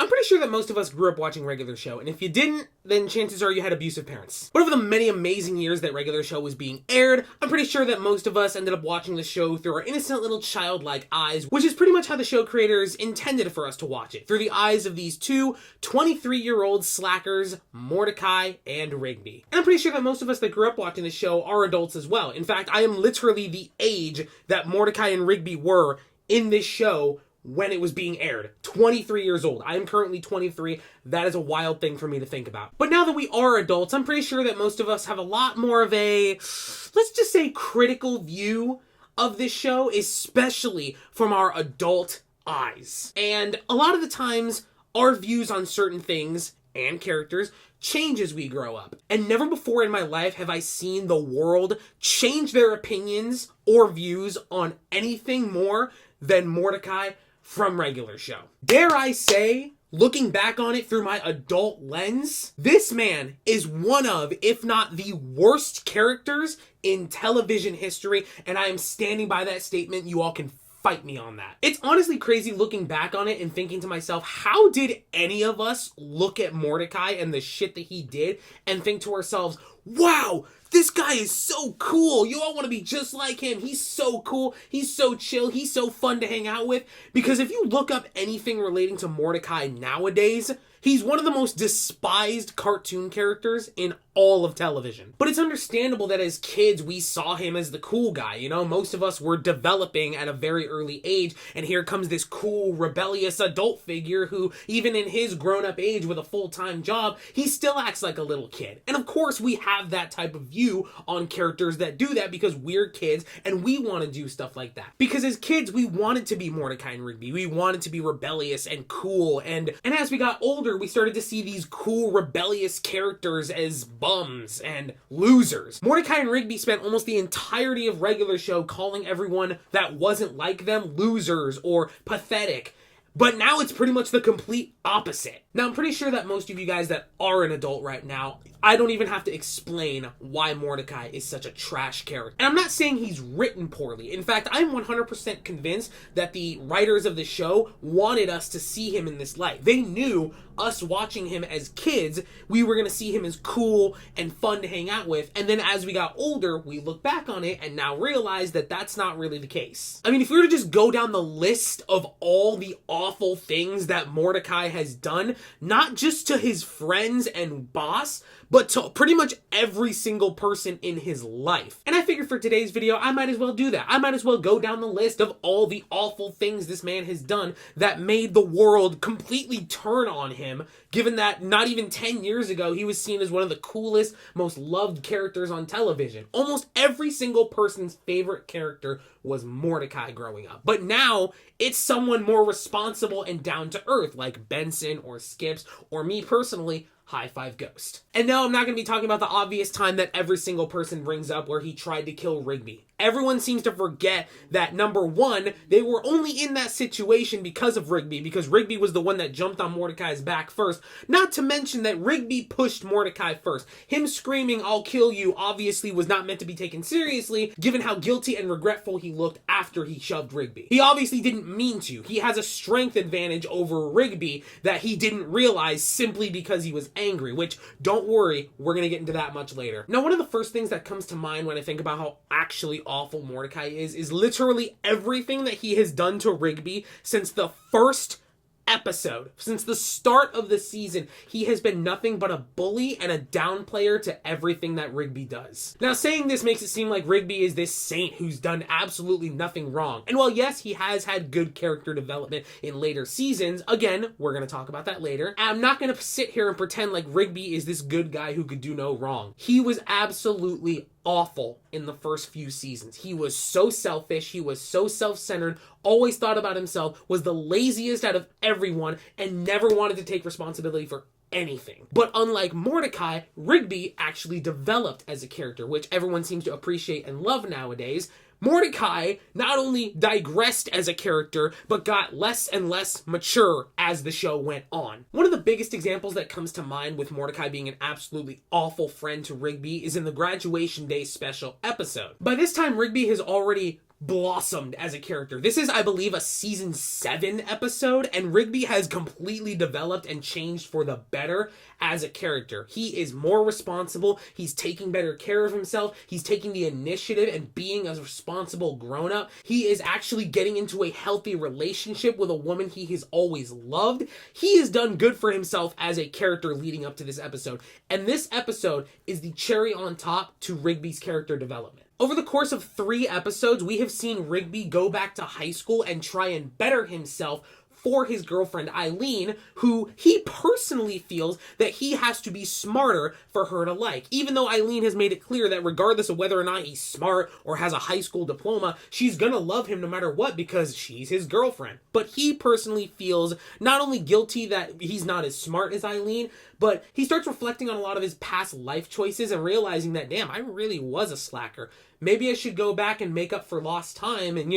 I'm pretty sure that most of us grew up watching Regular Show, and if you didn't, then chances are you had abusive parents. But over the many amazing years that Regular Show was being aired, I'm pretty sure that most of us ended up watching the show through our innocent little childlike eyes, which is pretty much how the show creators intended for us to watch it, through the eyes of these two 23-year-old slackers, Mordecai and Rigby. And I'm pretty sure that most of us that grew up watching the show are adults as well. In fact, I am literally the age that Mordecai and Rigby were in this show when it was being aired. 23 years old. I am currently 23. That is a wild thing for me to think about. But now that we are adults, I'm pretty sure that most of us have a lot more of a, let's just say, critical view of this show, especially from our adult eyes. And a lot of the times, our views on certain things and characters change as we grow up. And never before in my life have I seen the world change their opinions or views on anything more than Mordecai from Regular Show. Dare I say, looking back on it through my adult lens, this man is one of, if not the worst characters in television history, and I am standing by that statement. You all can fight me on that. It's honestly crazy looking back on it and thinking to myself, how did any of us look at Mordecai and the shit that he did and think to ourselves, wow, this guy is so cool. You all want to be just like him. He's so cool. He's so chill. He's so fun to hang out with. Because if you look up anything relating to Mordecai nowadays, he's one of the most despised cartoon characters in all of television. But it's understandable that as kids, we saw him as the cool guy. You know, most of us were developing at a very early age, and here comes this cool, rebellious adult figure who, even in his grown-up age with a full-time job, he still acts like a little kid. And of course, we have that type of view on characters that do that because we're kids and we want to do stuff like that. Because as kids, we wanted to be Mordecai and Rigby. We wanted to be rebellious and cool. And as we got older, we started to see these cool, rebellious characters as bums and losers. Mordecai and Rigby spent almost the entirety of Regular Show calling everyone that wasn't like them losers or pathetic. But now it's pretty much the complete opposite. Now, I'm pretty sure that most of you guys that are an adult right now, I don't even have to explain why Mordecai is such a trash character. And I'm not saying he's written poorly. In fact, I'm 100% convinced that the writers of the show wanted us to see him in this light. They knew us watching him as kids, we were going to see him as cool and fun to hang out with. And then as we got older, we look back on it and now realize that that's not really the case. I mean, if we were to just go down the list of all the awful things that Mordecai has done, not just to his friends and boss, but to pretty much every single person in his life. And I figured for today's video, I might as well do that. I might as well go down the list of all the awful things this man has done that made the world completely turn on him, given that not even 10 years ago, he was seen as one of the coolest, most loved characters on television. Almost every single person's favorite character was Mordecai growing up. But now, it's someone more responsible and down to earth, like Benson or Skips, or me personally, High Five Ghost. And no, I'm not going to be talking about the obvious time that every single person brings up where he tried to kill Rigby. Everyone seems to forget that, number one, they were only in that situation because of Rigby, because Rigby was the one that jumped on Mordecai's back first. Not to mention that Rigby pushed Mordecai first. Him screaming, "I'll kill you," obviously was not meant to be taken seriously, given how guilty and regretful he looked after he shoved Rigby. He obviously didn't mean to. He has a strength advantage over Rigby that he didn't realize simply because he was angry, which, don't worry, we're going to get into that much later. Now, one of the first things that comes to mind when I think about how actually awful Mordecai is literally everything that he has done to Rigby since the first episode. Since the start of the season, he has been nothing but a bully and a down player to everything that Rigby does. Now, saying this makes it seem like Rigby is this saint who's done absolutely nothing wrong. And while yes, he has had good character development in later seasons, again, we're going to talk about that later, I'm not going to sit here and pretend like Rigby is this good guy who could do no wrong. He was absolutely awful in the first few seasons. He was so selfish, he was so self-centered, always thought about himself, was the laziest out of everyone, and never wanted to take responsibility for anything. But unlike Mordecai, Rigby actually developed as a character, which everyone seems to appreciate and love nowadays. Mordecai not only digressed as a character, but got less and less mature as the show went on. One of the biggest examples that comes to mind with Mordecai being an absolutely awful friend to Rigby is in the Graduation Day special episode. By this time, Rigby has already blossomed as a character. This is, I believe, a season 7 episode, and Rigby has completely developed and changed for the better as a character. He is more responsible. He's taking better care of himself. He's taking the initiative and being a responsible grown-up. He is actually getting into a healthy relationship with a woman he has always loved. He has done good for himself as a character leading up to this episode. And this episode is the cherry on top to Rigby's character development. Over the course of 3 episodes, we have seen Rigby go back to high school and try and better himself for his girlfriend Eileen, who he personally feels that he has to be smarter for her to like. Even though Eileen has made it clear that regardless of whether or not he's smart or has a high school diploma, she's gonna love him no matter what because she's his girlfriend. But he personally feels not only guilty that he's not as smart as Eileen, but he starts reflecting on a lot of his past life choices and realizing that, damn, I really was a slacker. Maybe I should go back and make up for lost time and,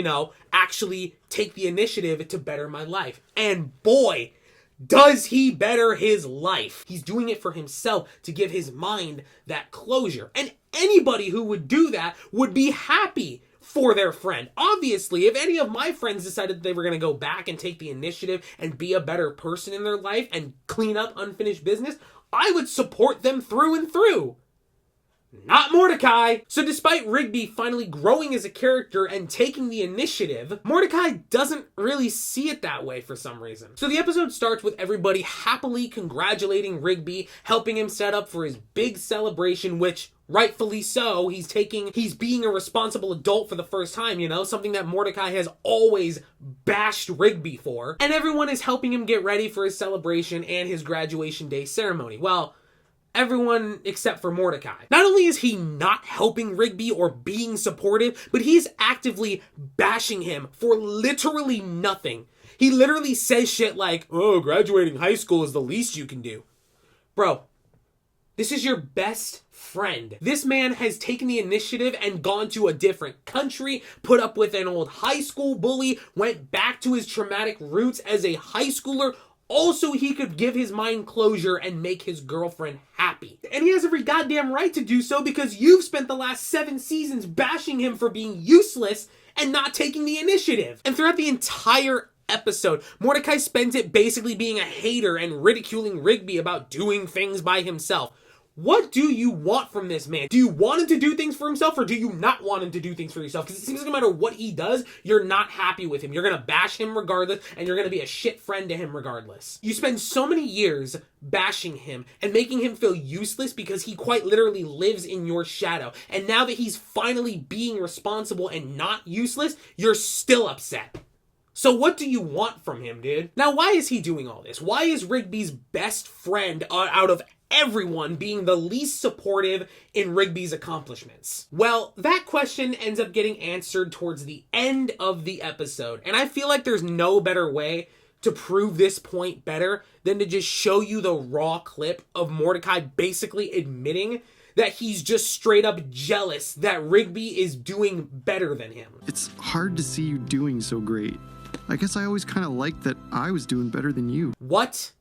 actually take the initiative to better my life. And boy, does he better his life. He's doing it for himself to give his mind that closure. And anybody who would do that would be happy for their friend. Obviously, if any of my friends decided that they were going to go back and take the initiative and be a better person in their life and clean up unfinished business, I would support them through and through. Not Mordecai! So despite Rigby finally growing as a character and taking the initiative, Mordecai doesn't really see it that way for some reason. So the episode starts with everybody happily congratulating Rigby, helping him set up for his big celebration, which rightfully so, he's being a responsible adult for the first time, something that Mordecai has always bashed Rigby for. And everyone is helping him get ready for his celebration and his graduation day ceremony. Well, everyone except for Mordecai. Not only is he not helping Rigby or being supportive, but he's actively bashing him for literally nothing. He literally says shit like, "Oh, graduating high school is the least you can do." Bro, this is your best friend. This man has taken the initiative and gone to a different country, put up with an old high school bully, went back to his traumatic roots as a high schooler, also he could give his mind closure and make his girlfriend happy. And he has every goddamn right to do so because you've spent the last 7 seasons bashing him for being useless and not taking the initiative. And throughout the entire episode, Mordecai spends it basically being a hater and ridiculing Rigby about doing things by himself. What do you want from this man? Do you want him to do things for himself or do you not want him to do things for yourself? Because it seems like no matter what he does, you're not happy with him. You're going to bash him regardless and you're going to be a shit friend to him regardless. You spend so many years bashing him and making him feel useless because he quite literally lives in your shadow. And now that he's finally being responsible and not useless, you're still upset. So what do you want from him, dude? Now, why is he doing all this? Why is Rigby's best friend out of everyone being the least supportive in Rigby's accomplishments? Well, that question ends up getting answered towards the end of the episode. And I feel like there's no better way to prove this point better than to just show you the raw clip of Mordecai basically admitting that he's just straight up jealous that Rigby is doing better than him. It's hard to see you doing so great. I guess I always kind of liked that I was doing better than you. What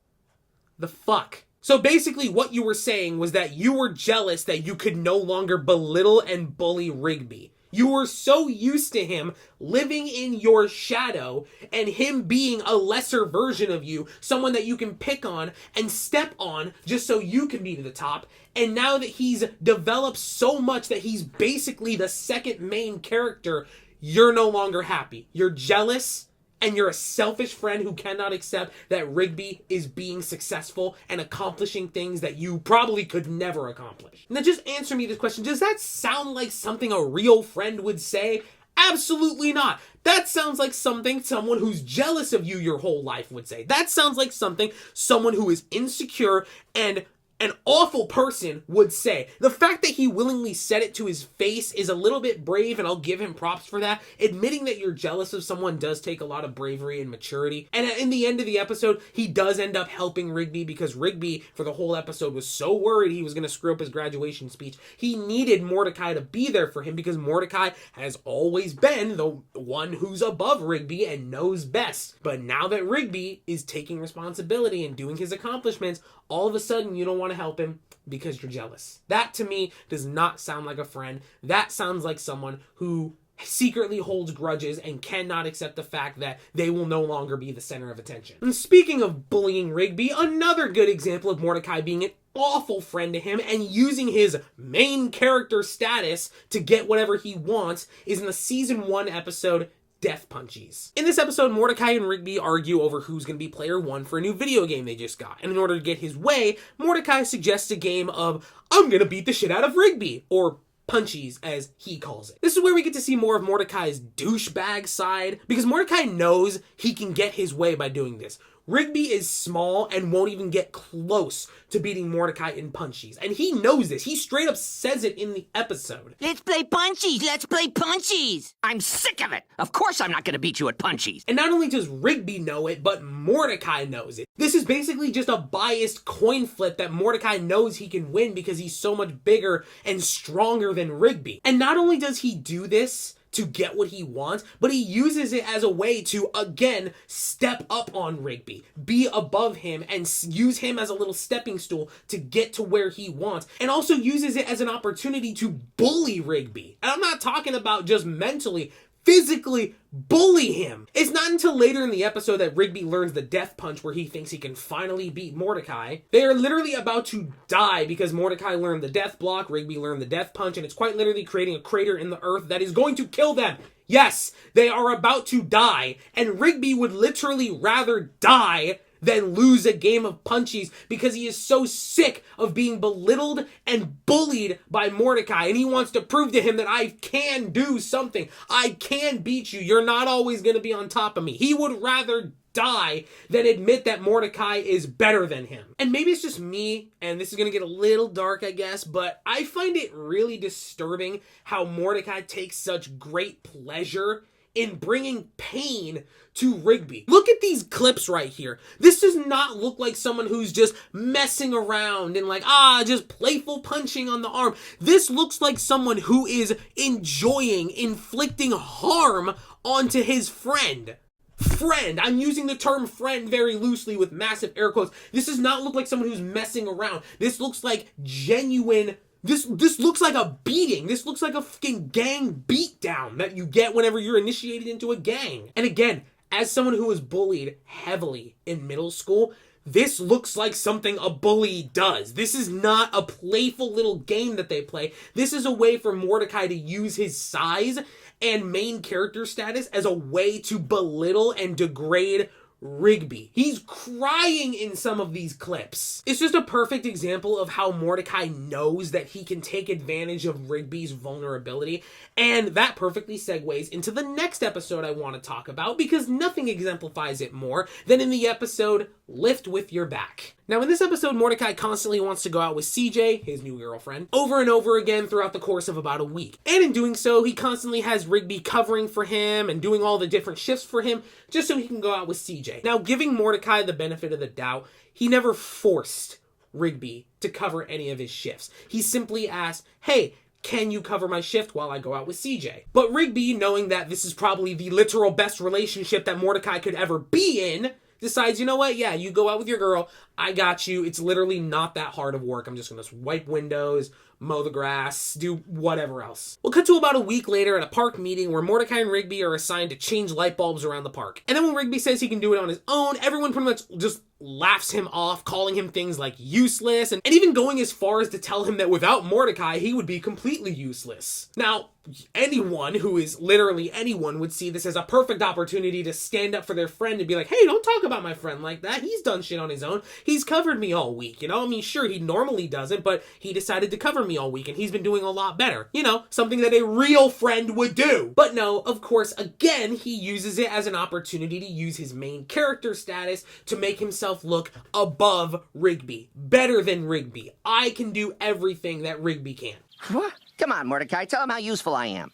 the fuck? So basically what you were saying was that you were jealous that you could no longer belittle and bully Rigby. You were so used to him living in your shadow and him being a lesser version of you, someone that you can pick on and step on just so you can be to the top. And now that he's developed so much that he's basically the second main character, you're no longer happy. You're jealous. And you're a selfish friend who cannot accept that Rigby is being successful and accomplishing things that you probably could never accomplish. Now just answer me this question. Does that sound like something a real friend would say? Absolutely not. That sounds like something someone who's jealous of you your whole life would say. That sounds like something someone who is insecure and an awful person would say. The fact that he willingly said it to his face is a little bit brave, and I'll give him props for that. Admitting that you're jealous of someone does take a lot of bravery and maturity. And in the end of the episode, he does end up helping Rigby because Rigby, for the whole episode, was so worried he was going to screw up his graduation speech. He needed Mordecai to be there for him because Mordecai has always been the one who's above Rigby and knows best. But now that Rigby is taking responsibility and doing his accomplishments, all of a sudden you don't want to help him because you're jealous. That to me does not sound like a friend. That sounds like someone who secretly holds grudges and cannot accept the fact that they will no longer be the center of attention. And speaking of bullying Rigby, another good example of Mordecai being an awful friend to him and using his main character status to get whatever he wants is in the season 1 episode Death Punchies. In this episode, Mordecai and Rigby argue over who's going to be player 1 for a new video game they just got. And in order to get his way, Mordecai suggests a game of, I'm going to beat the shit out of Rigby, or Punchies, as he calls it. This is where we get to see more of Mordecai's douchebag side, because Mordecai knows he can get his way by doing this. Rigby is small and won't even get close to beating Mordecai in Punchies. And he knows this. He straight up says it in the episode. Let's play Punchies! Let's play Punchies! I'm sick of it! Of course I'm not gonna beat you at Punchies! And not only does Rigby know it, but Mordecai knows it. This is basically just a biased coin flip that Mordecai knows he can win because he's so much bigger and stronger than Rigby. And not only does he do this to get what he wants, but he uses it as a way to, again, step up on Rigby, be above him, and use him as a little stepping stool to get to where he wants, and also uses it as an opportunity to bully Rigby. And I'm not talking about just mentally, physically bully him. It's not until later in the episode that Rigby learns the death punch where he thinks he can finally beat Mordecai. They are literally about to die because Mordecai learned the death block, Rigby learned the death punch, and it's quite literally creating a crater in the earth that is going to kill them. Yes, they are about to die, and Rigby would literally rather die than lose a game of Punchies because he is so sick of being belittled and bullied by Mordecai, and he wants to prove to him that I can do something. I can beat you. You're not always going to be on top of me. He would rather die than admit that Mordecai is better than him. And maybe it's just me, and this is going to get a little dark, I guess, but I find it really disturbing how Mordecai takes such great pleasure in bringing pain to Rigby. Look at these clips right here. This does not look like someone who's just messing around and like, just playful punching on the arm. This looks like someone who is enjoying inflicting harm onto his friend. Friend. I'm using the term friend very loosely with massive air quotes. This does not look like someone who's messing around. This looks like genuine. This looks like a beating. This looks like a fucking gang beatdown that you get whenever you're initiated into a gang. And again, as someone who was bullied heavily in middle school, this looks like something a bully does. This is not a playful little game that they play. This is a way for Mordecai to use his size and main character status as a way to belittle and degrade Rigby. He's crying in some of these clips. It's just a perfect example of how Mordecai knows that he can take advantage of Rigby's vulnerability, and that perfectly segues into the next episode I want to talk about because nothing exemplifies it more than in the episode Lift With Your Back. Now in this episode, Mordecai constantly wants to go out with CJ, his new girlfriend, over and over again throughout the course of about a week. And in doing so, he constantly has Rigby covering for him and doing all the different shifts for him just so he can go out with CJ. Now, giving Mordecai the benefit of the doubt, he never forced Rigby to cover any of his shifts. He simply asked, hey, can you cover my shift while I go out with CJ? But Rigby, knowing that this is probably the literal best relationship that Mordecai could ever be in, decides, you know what, yeah, you go out with your girl, I got you, it's literally not that hard of work, I'm just gonna wipe windows, mow the grass, do whatever else. We'll cut to about a week later at a park meeting where Mordecai and Rigby are assigned to change light bulbs around the park. And then when Rigby says he can do it on his own, everyone pretty much just laughs him off, calling him things like useless, and even going as far as to tell him that without Mordecai, he would be completely useless. Now, anyone who is literally anyone would see this as a perfect opportunity to stand up for their friend and be like, hey, don't talk about my friend like that. He's done shit on his own. He's covered me all week, you know? I mean, sure, he normally doesn't, but he decided to cover me all week, and he's been doing a lot better. You know, something that a real friend would do. But no, of course, again, he uses it as an opportunity to use his main character status to make himself look above Rigby, better than Rigby. I can do everything that Rigby can. What? Come on, Mordecai, tell him how useful I am.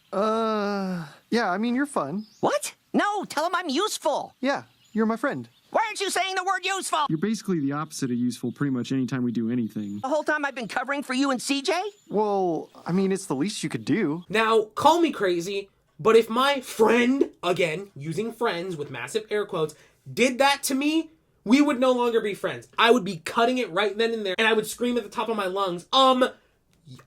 Yeah, I mean, you're fun. What? No, tell him I'm useful. Yeah, you're my friend. Why aren't you saying the word useful? You're basically the opposite of useful pretty much anytime we do anything. The whole time I've been covering for you and CJ? Well, I mean, it's the least you could do. Now, call me crazy, but if my friend, again, using friends with massive air quotes, did that to me, we would no longer be friends. I would be cutting it right then and there, and I would scream at the top of my lungs,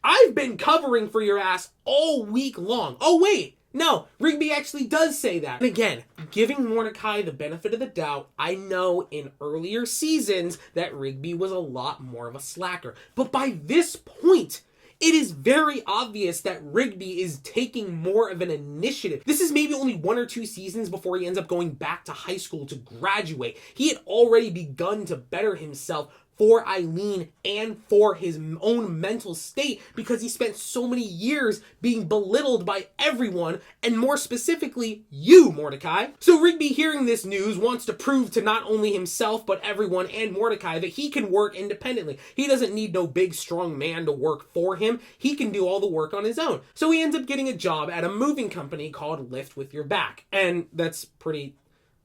I've been covering for your ass all week long. Oh, wait, No, Rigby actually does say that. And again, giving Mordecai the benefit of the doubt, I know in earlier seasons that Rigby was a lot more of a slacker. But by this point, it is very obvious that Rigby is taking more of an initiative. This is maybe only 1 or 2 seasons before he ends up going back to high school to graduate. He had already begun to better himself for Eileen and for his own mental state because he spent so many years being belittled by everyone, and more specifically, you, Mordecai. So Rigby, hearing this news, wants to prove to not only himself but everyone and Mordecai that he can work independently. He doesn't need no big strong man to work for him. He can do all the work on his own. So he ends up getting a job at a moving company called Lift With Your Back. And that's pretty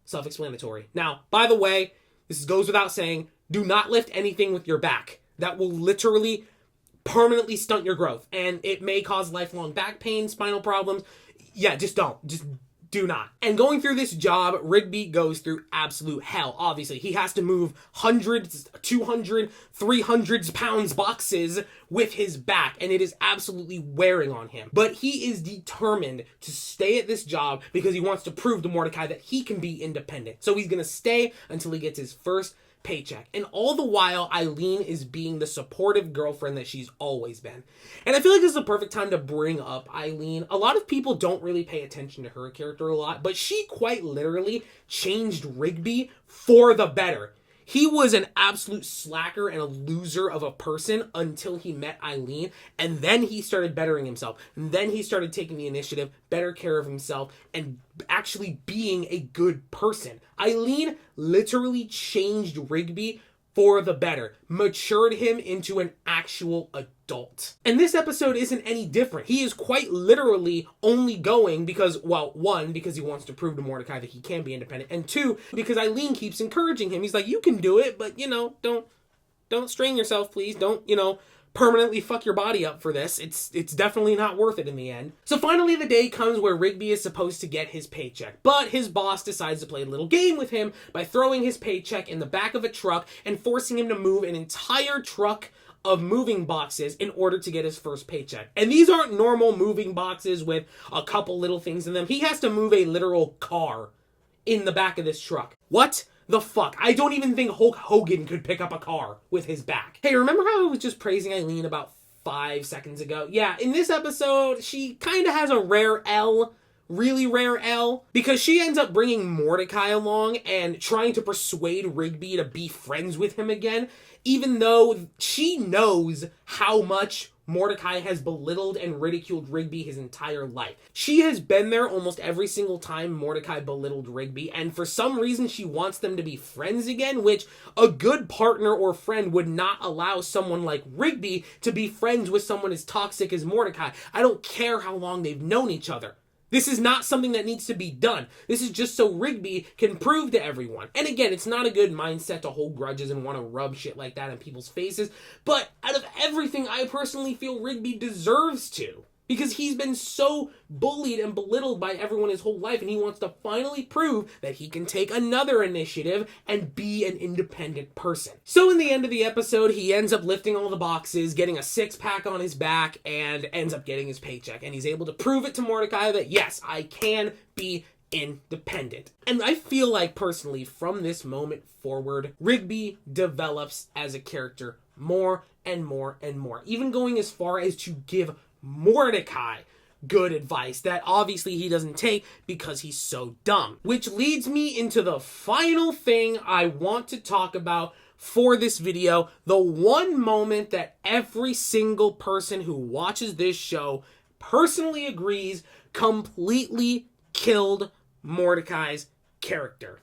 self-explanatory. Now, by the way, this goes without saying, do not lift anything with your back. That will literally permanently stunt your growth. And it may cause lifelong back pain, spinal problems. Yeah, just don't. Just do not. And going through this job, Rigby goes through absolute hell. Obviously, he has to move hundreds, 200, 300 pounds boxes with his back, and it is absolutely wearing on him. But he is determined to stay at this job because he wants to prove to Mordecai that he can be independent. So he's going to stay until he gets his first paycheck. And all the while, Eileen is being the supportive girlfriend that she's always been. And I feel like this is the perfect time to bring up Eileen. A lot of people don't really pay attention to her character a lot, but she quite literally changed Rigby for the better. He was an absolute slacker and a loser of a person until he met Eileen, and then he started bettering himself. And then he started taking the initiative, better care of himself, and actually being a good person. Eileen literally changed Rigby for the better, matured him into an actual adult. And this episode isn't any different. He is quite literally only going because, well, 1, because he wants to prove to Mordecai that he can be independent, and 2, because Eileen keeps encouraging him. He's like, you can do it, but, don't strain yourself, please. Don't, permanently fuck your body up for this. It's definitely not worth it in the end. So finally the day comes where Rigby is supposed to get his paycheck, but his boss decides to play a little game with him by throwing his paycheck in the back of a truck and forcing him to move an entire truck of moving boxes in order to get his first paycheck. And these aren't normal moving boxes with a couple little things in them. He has to move a literal car in the back of this truck. What the fuck? I don't even think Hulk Hogan could pick up a car with his back. Hey, remember how I was just praising Eileen about 5 seconds ago? Yeah, in this episode, she kind of has a rare L. Really rare L, because she ends up bringing Mordecai along and trying to persuade Rigby to be friends with him again, even though she knows how much Mordecai has belittled and ridiculed Rigby his entire life. She has been there almost every single time Mordecai belittled Rigby, and for some reason she wants them to be friends again, which a good partner or friend would not allow someone like Rigby to be friends with someone as toxic as Mordecai. I don't care how long they've known each other. This is not something that needs to be done. This is just so Rigby can prove to everyone. And again, it's not a good mindset to hold grudges and want to rub shit like that in people's faces. But out of everything, I personally feel Rigby deserves to. Because he's been so bullied and belittled by everyone his whole life, and he wants to finally prove that he can take another initiative and be an independent person. So in the end of the episode, he ends up lifting all the boxes, getting a 6-pack on his back, and ends up getting his paycheck. And he's able to prove it to Mordecai that, yes, I can be independent. And I feel like, personally, from this moment forward, Rigby develops as a character more and more and more. Even going as far as to give Mordecai good advice that obviously he doesn't take because he's so dumb. Which leads me into the final thing I want to talk about for this video, the one moment that every single person who watches this show personally agrees completely killed Mordecai's character.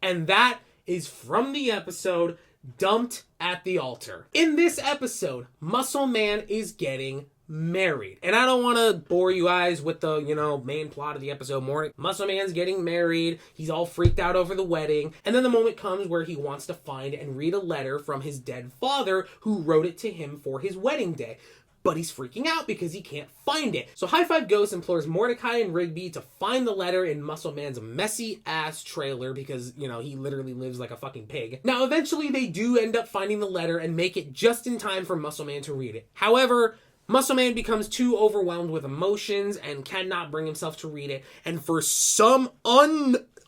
And that is from the episode Dumped at the Altar. In this episode, Muscle Man is getting married. And I don't want to bore you guys with the, main plot of the episode more. Muscle Man's getting married. He's all freaked out over the wedding. And then the moment comes where he wants to find and read a letter from his dead father who wrote it to him for his wedding day. But he's freaking out because he can't find it. So High Five Ghost implores Mordecai and Rigby to find the letter in Muscle Man's messy ass trailer because, he literally lives like a fucking pig. Now, eventually they do end up finding the letter and make it just in time for Muscle Man to read it. However, Muscle Man becomes too overwhelmed with emotions and cannot bring himself to read it, and for some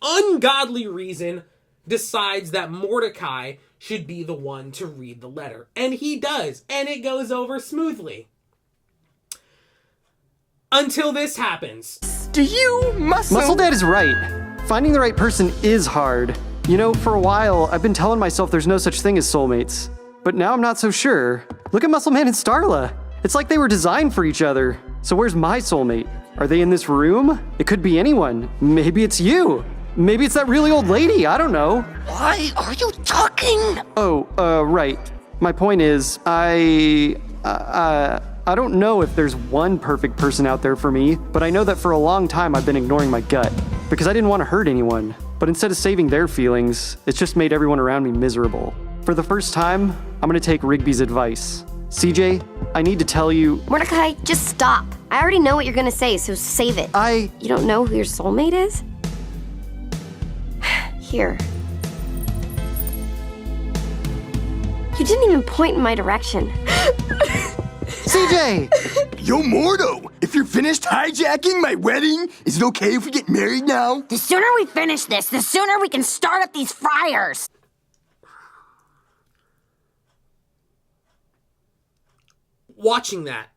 ungodly reason decides that Mordecai should be the one to read the letter. And he does, and it goes over smoothly. Until this happens. Do you Muscle Dad is right. Finding the right person is hard. You know, for a while, I've been telling myself there's no such thing as soulmates. But now I'm not so sure. Look at Muscle Man and Starla. It's like they were designed for each other. So where's my soulmate? Are they in this room? It could be anyone. Maybe it's you. Maybe it's that really old lady. I don't know. Why are you talking? Oh, right. My point is, I don't know if there's one perfect person out there for me, but I know that for a long time I've been ignoring my gut because I didn't want to hurt anyone. But instead of saving their feelings, it's just made everyone around me miserable. For the first time, I'm gonna take Rigby's advice. CJ, I need to tell you... Mordecai, just stop. I already know what you're gonna say, so save it. You don't know who your soulmate is? Here. You didn't even point in my direction. CJ! Yo, Mordo, if you're finished hijacking my wedding, is it okay if we get married now? The sooner we finish this, the sooner we can start up these fryers. Watching that,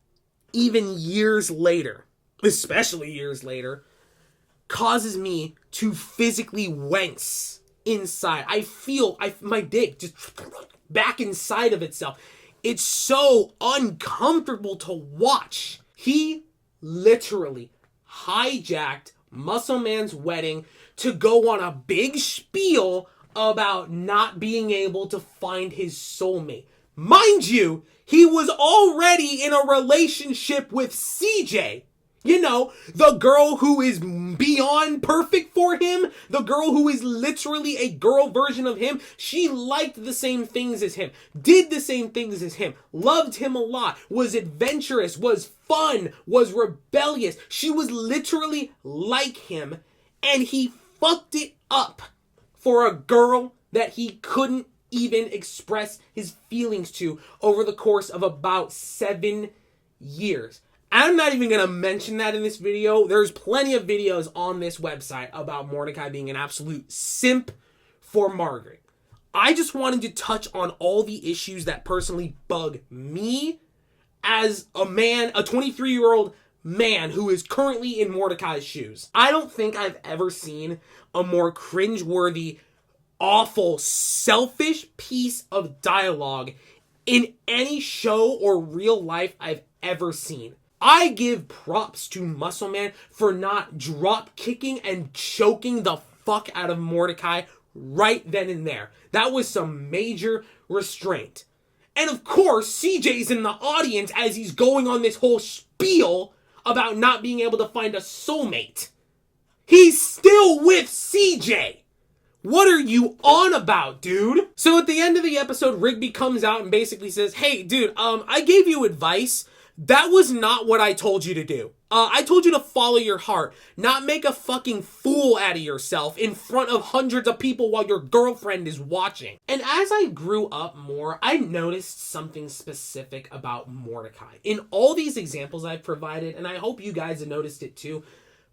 even years later, especially years later, causes me to physically wince inside. I feel my dick just back inside of itself. It's so uncomfortable to watch. He literally hijacked Muscle Man's wedding to go on a big spiel about not being able to find his soulmate. Mind you, he was already in a relationship with CJ. You know, the girl who is beyond perfect for him, the girl who is literally a girl version of him. She liked the same things as him, did the same things as him, loved him a lot, was adventurous, was fun, was rebellious. She was literally like him, and he fucked it up for a girl that he couldn't even express his feelings to over the course of about 7 years. I'm not even going to mention that in this video. There's plenty of videos on this website about Mordecai being an absolute simp for Margaret. I just wanted to touch on all the issues that personally bug me as a man, a 23-year-old man who is currently in Mordecai's shoes. I don't think I've ever seen a more cringeworthy, awful, selfish piece of dialogue in any show or real life I've ever seen. I give props to Muscle Man for not drop kicking and choking the fuck out of Mordecai right then and there. That was some major restraint. And of course, CJ's in the audience as he's going on this whole spiel about not being able to find a soulmate. He's still with CJ. What are you on about, dude? So at the end of the episode, Rigby comes out and basically says, hey, dude, I gave you advice. That was not what I told you to do. I told you to follow your heart, not make a fucking fool out of yourself in front of hundreds of people while your girlfriend is watching. And as I grew up more, I noticed something specific about Mordecai. In all these examples I've provided, and I hope you guys have noticed it too,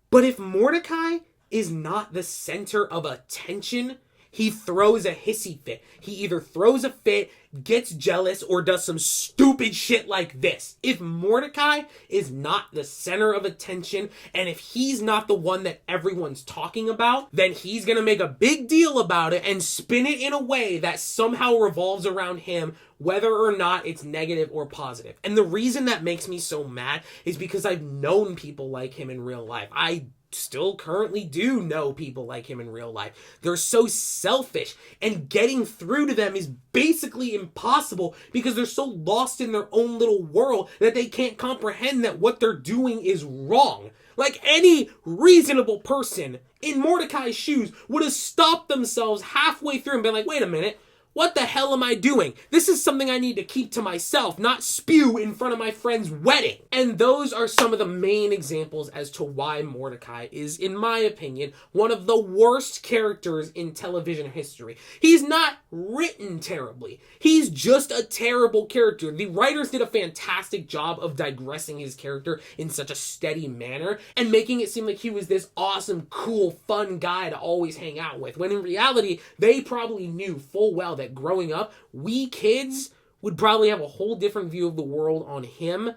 but if Mordecai is not the center of attention, he throws a hissy fit. He either throws a fit, gets jealous, or does some stupid shit like this. If Mordecai is not the center of attention, and if he's not the one that everyone's talking about, then he's gonna make a big deal about it and spin it in a way that somehow revolves around him, whether or not it's negative or positive. And the reason that makes me so mad is because I've known people like him in real life. I still currently do know people like him in real life. They're so selfish, and getting through to them is basically impossible because they're so lost in their own little world that they can't comprehend that what they're doing is wrong. Like any reasonable person in Mordecai's shoes would have stopped themselves halfway through and been like, wait a minute, what the hell am I doing? This is something I need to keep to myself, not spew in front of my friend's wedding. And those are some of the main examples as to why Mordecai is, in my opinion, one of the worst characters in television history. He's not written terribly. He's just a terrible character. The writers did a fantastic job of digressing his character in such a steady manner and making it seem like he was this awesome, cool, fun guy to always hang out with, when in reality, they probably knew full well that growing up, we kids would probably have a whole different view of the world on him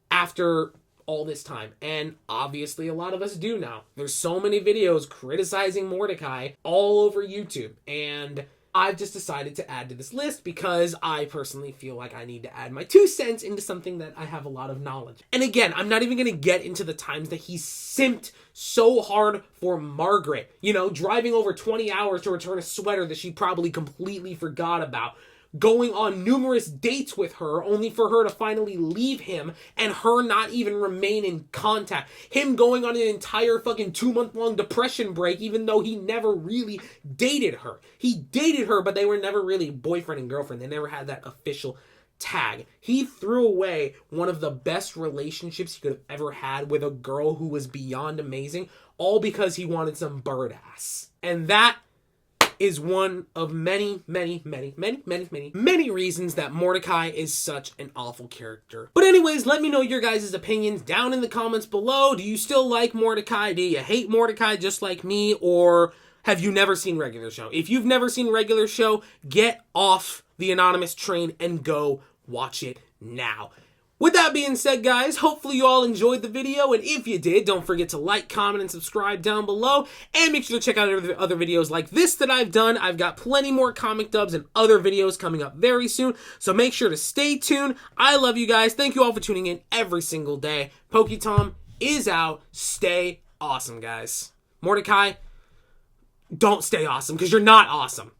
after all this time. And obviously a lot of us do now. There's so many videos criticizing Mordecai all over YouTube, and I've just decided to add to this list because I personally feel like I need to add my 2 cents into something that I have a lot of knowledge. And again, I'm not even going to get into the times that he simped so hard for Margaret. You know, driving over 20 hours to return a sweater that she probably completely forgot about. Going on numerous dates with her only for her to finally leave him and her not even remain in contact. Him going on an entire fucking 2-month-long depression break even though he never really dated her. He dated her, but they were never really boyfriend and girlfriend. They never had that official tag. He threw away one of the best relationships he could have ever had with a girl who was beyond amazing, all because he wanted some bird ass. And that is one of many reasons that Mordecai is such an awful character. But anyways, let me know your guys' opinions down in the comments below. Do you still like Mordecai? Do you hate Mordecai just like me? Or have you never seen regular show? If you've never seen regular show, get off the anonymous train and go watch it now. With that being said, guys, hopefully you all enjoyed the video, and if you did, don't forget to like, comment, and subscribe down below, and make sure to check out other videos like this that I've done. I've got plenty more comic dubs and other videos coming up very soon, so make sure to stay tuned. I love you guys. Thank you all for tuning in every single day. PokeTom is out. Stay awesome, guys. Mordecai, don't stay awesome, because you're not awesome.